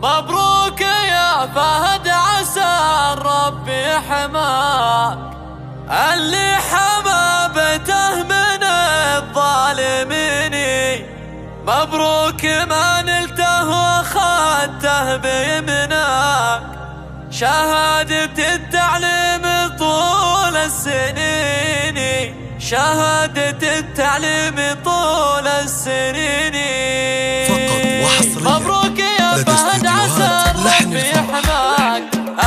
مبروك يا فهد، عسى الرب يحماك، اللي حمى بيته من الظالمين. مبروك ما نلته واخذته بيمناك، شهادة التعليم طول السنين، شهادة التعليم طول السنين. فقط وحصريا مبروك يا فهد، عسى الرب يحماك،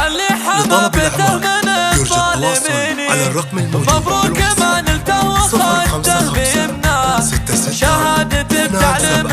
اللي حمى بيته من الظالمين. على الرقم الموجود مبروك ما نلته واخذته بيمناك، شهادة التعليم